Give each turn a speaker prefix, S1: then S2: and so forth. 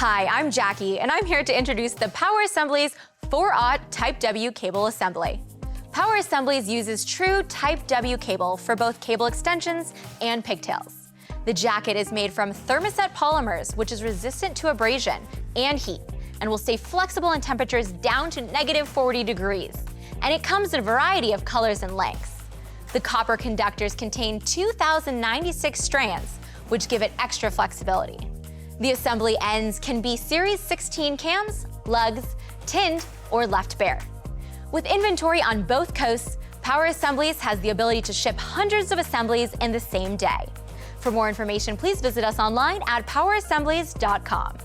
S1: Hi, I'm Jackie, and I'm here to introduce the Power Assemblies 4/0 Type W cable assembly. Power Assemblies uses true Type W cable for both cable extensions and pigtails. The jacket is made from thermoset polymers, which is resistant to abrasion and heat, and will stay flexible in temperatures down to -40 degrees. And it comes in a variety of colors and lengths. The copper conductors contain 2,096 strands, which give it extra flexibility. The assembly ends can be Series 16 cams, lugs, tinned, or left bare. With inventory on both coasts, Power Assemblies has the ability to ship hundreds of assemblies in the same day. For more information, please visit us online at powerassemblies.com.